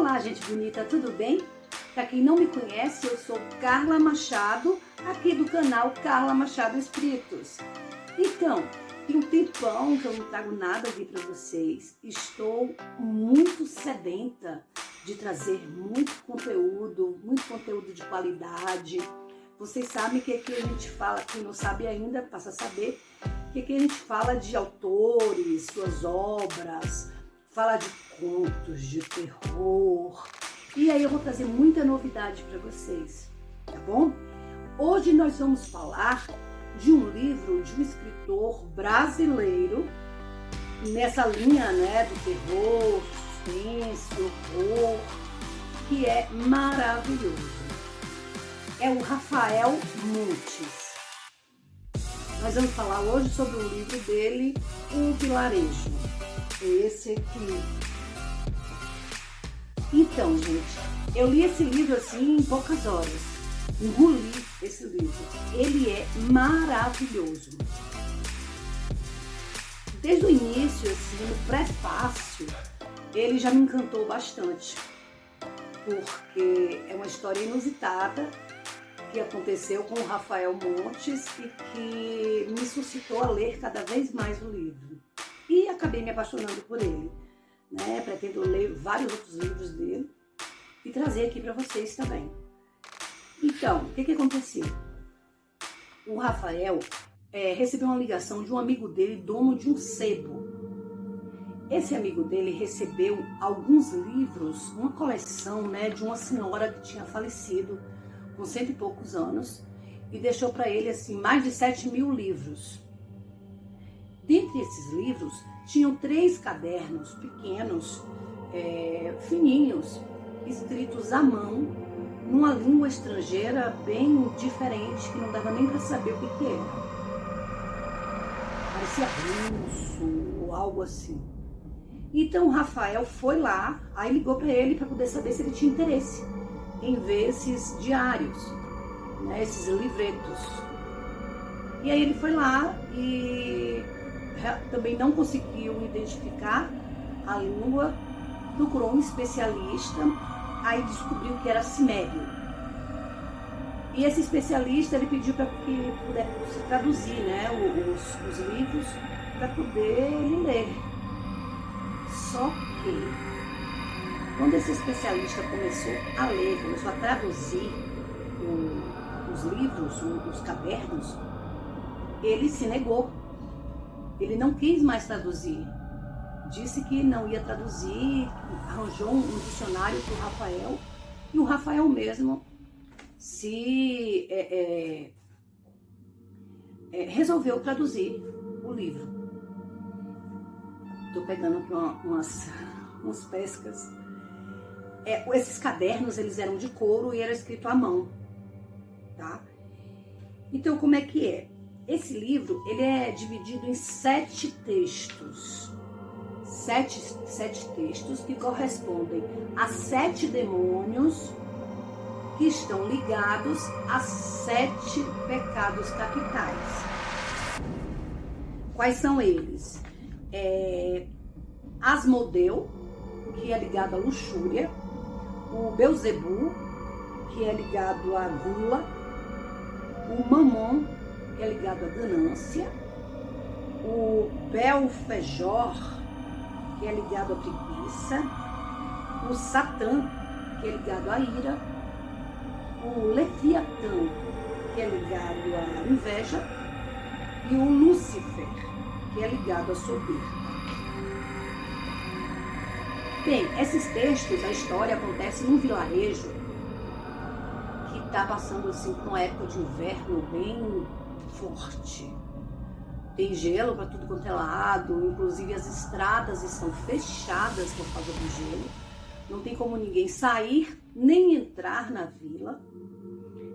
Olá, gente bonita, tudo bem? Para quem não me conhece, eu sou Carla Machado, aqui do canal Carla Machado Espíritos. Então, tem um tempão que eu não trago nada aqui para vocês. Estou muito sedenta de trazer muito conteúdo de qualidade. Vocês sabem que aqui a gente fala, quem não sabe ainda passa a saber, que aqui a gente fala de autores, suas obras, fala de contos, de terror. E aí eu vou trazer muita novidade para vocês, tá bom? Hoje nós vamos falar de um livro de um escritor brasileiro, nessa linha, né, do terror, suspense, horror, que é maravilhoso. É o Rafael Montes. Nós vamos falar hoje sobre o livro dele, O Vilarejo. Esse aqui. Então, gente, eu li esse livro assim em poucas horas. Engoli esse livro. Ele é maravilhoso. Desde o início, assim, no prefácio, ele já me encantou bastante. Porque é uma história inusitada que aconteceu com o Rafael Montes e que me suscitou a ler cada vez mais o livro. E acabei me apaixonando por ele, né? Pretendo ler vários outros livros dele e trazer aqui para vocês também. Então, o que aconteceu? O Rafael recebeu uma ligação de um amigo dele, dono de um sebo. Esse amigo dele recebeu alguns livros, uma coleção, né, de uma senhora que tinha falecido com 100 e poucos anos e deixou para ele assim mais de 7.000 livros. Dentre esses livros, tinham 3 cadernos pequenos, fininhos, escritos à mão, numa língua estrangeira bem diferente, que não dava nem para saber o que era. Parecia russo ou algo assim. Então o Rafael foi lá, aí ligou para ele para poder saber se ele tinha interesse em ver esses diários, né, esses livretos. E aí ele foi lá e também não conseguiu identificar a língua, procurou um especialista, aí descobriu que era cimério. E esse especialista, ele pediu para que pudesse traduzir, né, os livros para poder ler. Só que quando esse especialista começou a ler, começou a traduzir os livros, os cadernos, ele se negou. Ele não quis mais traduzir. Disse que não ia traduzir, arranjou um dicionário para o Rafael, e o Rafael mesmo se resolveu traduzir o livro. Estou pegando aqui umas pescas. Esses cadernos, eles eram de couro e era escrito à mão, tá? Então, como é que é? Esse livro, ele é dividido em 7 textos. 7 textos que correspondem a 7 demônios que estão ligados a 7 pecados capitais. Quais são eles? Asmodeu, que é ligado à luxúria. O Belzebu, que é ligado à gula. O Mamon, que é ligado à ganância. O Belfejor, que é ligado à preguiça. O Satã, que é ligado à ira. O Leviatã, que é ligado à inveja. E o Lúcifer, que é ligado à soberba. Bem, esses textos, a história acontece num vilarejo que está passando assim por uma época de inverno bem forte. Tem gelo para tudo quanto é lado, inclusive as estradas estão fechadas por causa do gelo. Não tem como ninguém sair nem entrar na vila.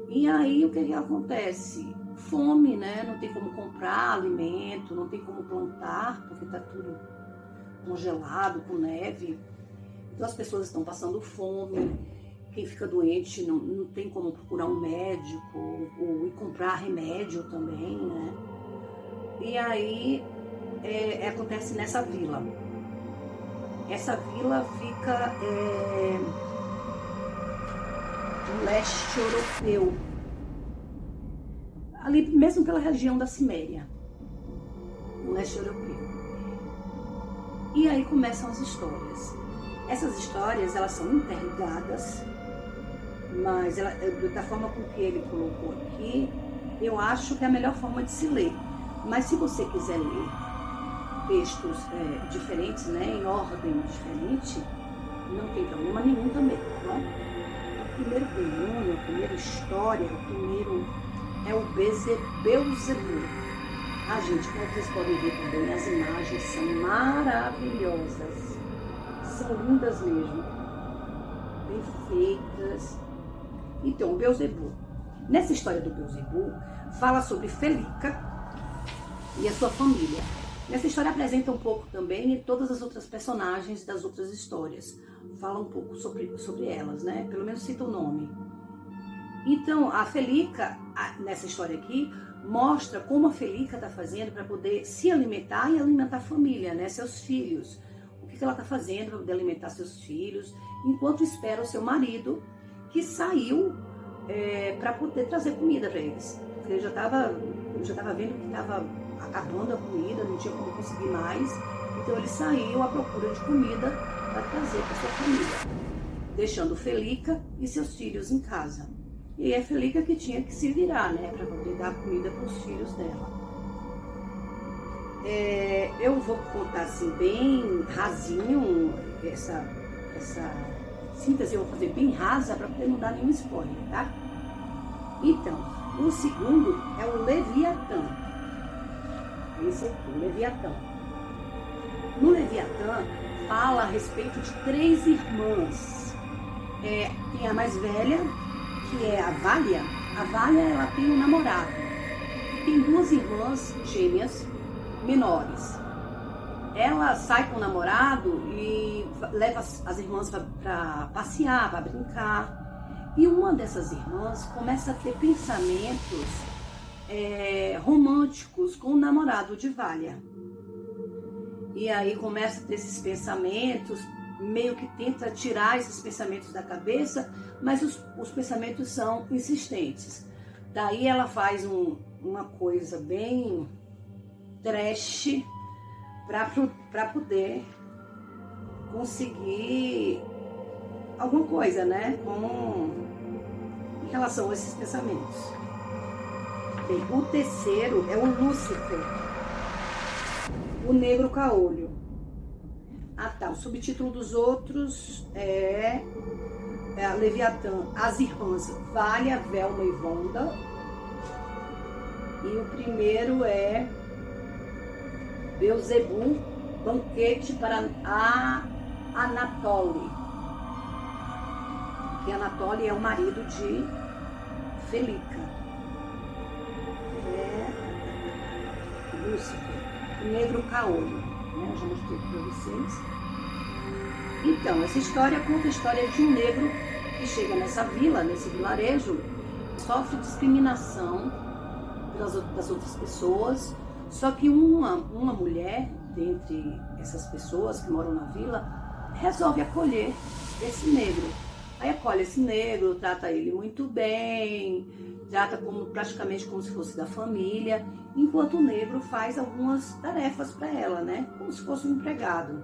E aí o que acontece? Fome, né? Não tem como comprar alimento, não tem como plantar, porque está tudo congelado, com neve. Então as pessoas estão passando fome, quem fica doente não tem como procurar um médico ou comprar remédio também, né? E aí acontece nessa vila. Essa vila fica leste europeu, ali mesmo pela região da Ciméria, no leste europeu. E aí começam as histórias. Essas histórias, elas são interligadas, mas da forma com que ele colocou aqui, eu acho que é a melhor forma de se ler. Mas se você quiser ler textos diferentes, né, em ordem diferente, não tem problema nenhum também, tá? O primeiro demônio, a primeira história, o primeiro é o Beelzebub. Gente, como vocês podem ver também, as imagens são maravilhosas, são lindas mesmo, bem feitas. Então, o Beelzebub. Nessa história do Beelzebub, fala sobre Felica e a sua família. Nessa história apresenta um pouco também de todas as outras personagens das outras histórias. Fala um pouco sobre elas, né? Pelo menos cita o nome. Então, a Felica, nessa história aqui, mostra como a Felica está fazendo para poder se alimentar e alimentar a família, né? Seus filhos. O que ela está fazendo para poder alimentar seus filhos, enquanto espera o seu marido, que saiu para poder trazer comida para eles. Porque ele já estava vendo que estava acabando a comida, não tinha como conseguir mais. Então ele saiu à procura de comida para trazer para sua família, deixando Felica e seus filhos em casa. E é Felica que tinha que se virar, né, para poder dar comida para os filhos dela. Eu vou contar assim bem rasinho essa síntese, eu vou fazer bem rasa para poder não dar nenhum spoiler, tá? Então, o segundo é o Leviatã. Esse aqui, o Leviatã. No Leviatã, fala a respeito de 3 irmãs. Tem a mais velha, que é a Vália. A Vália, ela tem um namorado. E tem 2 irmãs gêmeas menores. Ela sai com o namorado e leva as irmãs para passear, para brincar. E uma dessas irmãs começa a ter pensamentos românticos com o namorado de Vália. E aí começa a ter esses pensamentos, meio que tenta tirar esses pensamentos da cabeça, mas os pensamentos são insistentes. Daí ela faz uma coisa bem trash para poder conseguir alguma coisa, né, em relação a esses pensamentos. Bem, o terceiro é o Lúcifer, o negro caolho. O subtítulo dos outros é a Leviatã, as irmãs Vália, Velma e Vonda. E o primeiro é Beelzebub, banquete para a Anatoly. Que Anatoly é o marido de Felica. Lúcifer, o negro caolho, né? Eu já mostrei para vocês. Então, essa história conta a história de um negro que chega nessa vila, nesse vilarejo, sofre discriminação das outras pessoas, só que uma mulher, dentre essas pessoas que moram na vila, resolve acolher esse negro. Aí acolhe esse negro, trata ele muito bem, trata praticamente como se fosse da família, enquanto o negro faz algumas tarefas para ela, né? Como se fosse um empregado.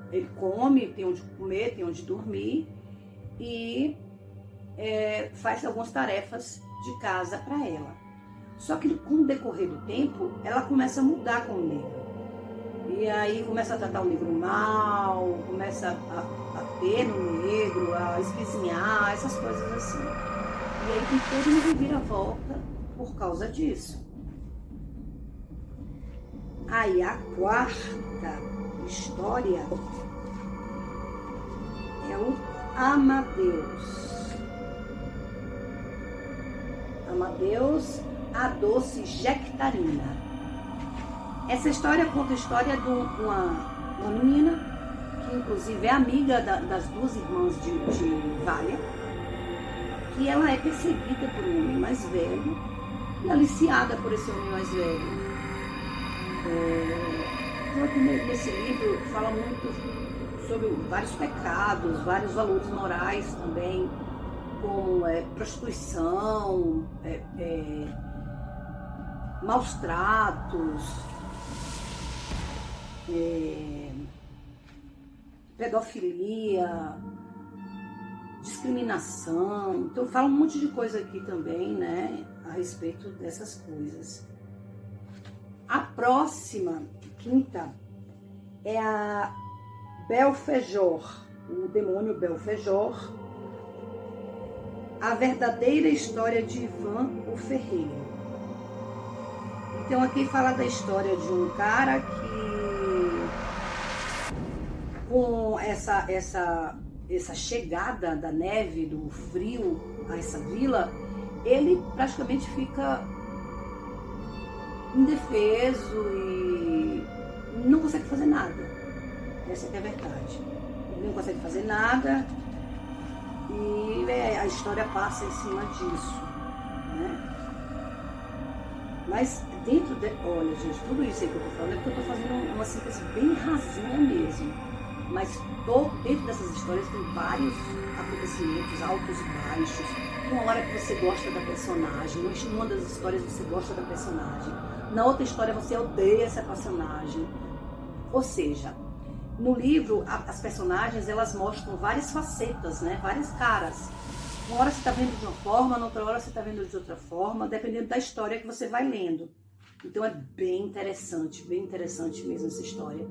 Ele come, tem onde comer, tem onde dormir e faz algumas tarefas de casa para ela. Só que com o decorrer do tempo, ela começa a mudar com o negro. E aí começa a tratar o negro mal, começa a ter no negro, a esquisinhar, essas coisas assim. E aí tem todo um reviravolta por causa disso. Aí a quarta história é o Amadeus. Amadeus, a doce Jectarina. Essa história conta a história de uma menina que inclusive é amiga das 2 irmãs de Vália, que ela é perseguida por um homem mais velho e aliciada por esse homem mais velho. Nesse livro fala muito sobre vários pecados, vários valores morais também como prostituição, maus tratos, pedofilia, discriminação. Então fala um monte de coisa aqui também, né, a respeito dessas coisas. A próxima, quinta, é a Belfegor, o demônio Belfegor, a verdadeira história de Ivan o Ferreiro. Então aqui fala da história de um cara que, com essa chegada da neve, do frio a essa vila, ele praticamente fica indefeso e não consegue fazer nada. Essa é a verdade. Ele não consegue fazer nada e a história passa em cima disso, né? Mas dentro de... Olha, gente, tudo isso aí que eu tô falando é porque eu tô fazendo uma síntese bem rasinha mesmo. Mas dentro dessas histórias tem vários acontecimentos, altos e baixos. Uma hora que você gosta da personagem, numa das histórias você gosta da personagem, na outra história você odeia essa personagem. Ou seja, no livro as personagens elas mostram várias facetas, né? Várias caras. Uma hora você está vendo de uma forma, na outra hora você está vendo de outra forma, dependendo da história que você vai lendo. Então é bem interessante mesmo essa história,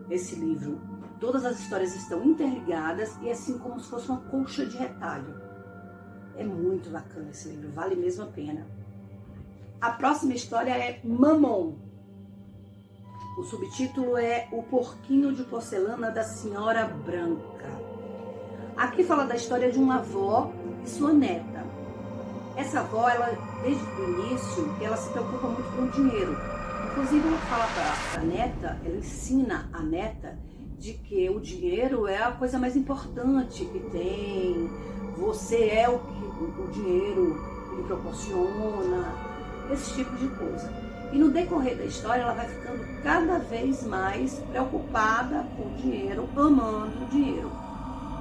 esse livro. Todas as histórias estão interligadas e assim como se fosse uma colcha de retalho. É muito bacana esse livro, vale mesmo a pena. A próxima história é Mammon. O subtítulo é O Porquinho de Porcelana da Senhora Branca. Aqui fala da história de uma avó e sua neta. Essa avó, ela, desde o início, ela se preocupa muito com o dinheiro. Inclusive, ela fala para a neta, ela ensina a neta de que o dinheiro é a coisa mais importante que tem. Você é o que o dinheiro lhe proporciona, esse tipo de coisa. E no decorrer da história, ela vai ficando cada vez mais preocupada com o dinheiro, amando o dinheiro.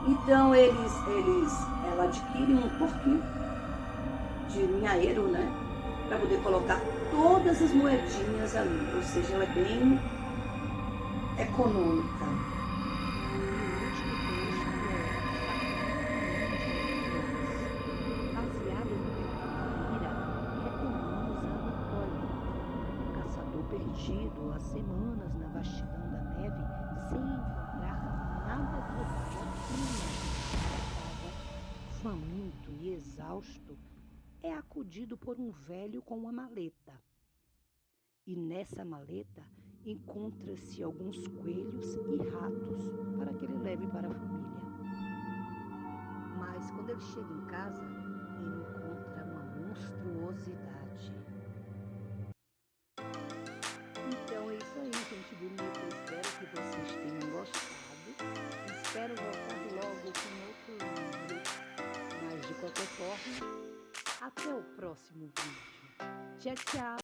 Então, ela adquire um porquinho de linhaeiro, né? Para poder colocar todas as moedinhas ali. Ou seja, ela é bem econômica. Baseado no Capoeira, retomamos a Anatólia, um caçador perdido há semanas na vastidão da neve, sem encontrar nada que vale a pena. Faminto e exausto, é acudido por um velho com uma maleta. E nessa maleta encontra-se alguns coelhos e ratos para que ele leve para a família. Mas quando ele chega em casa, ele encontra uma monstruosidade. Então é isso aí, gente bonita. Espero que vocês tenham gostado. Espero voltar logo com outro livro. Mas de qualquer forma, até o próximo vídeo. Tchau, tchau!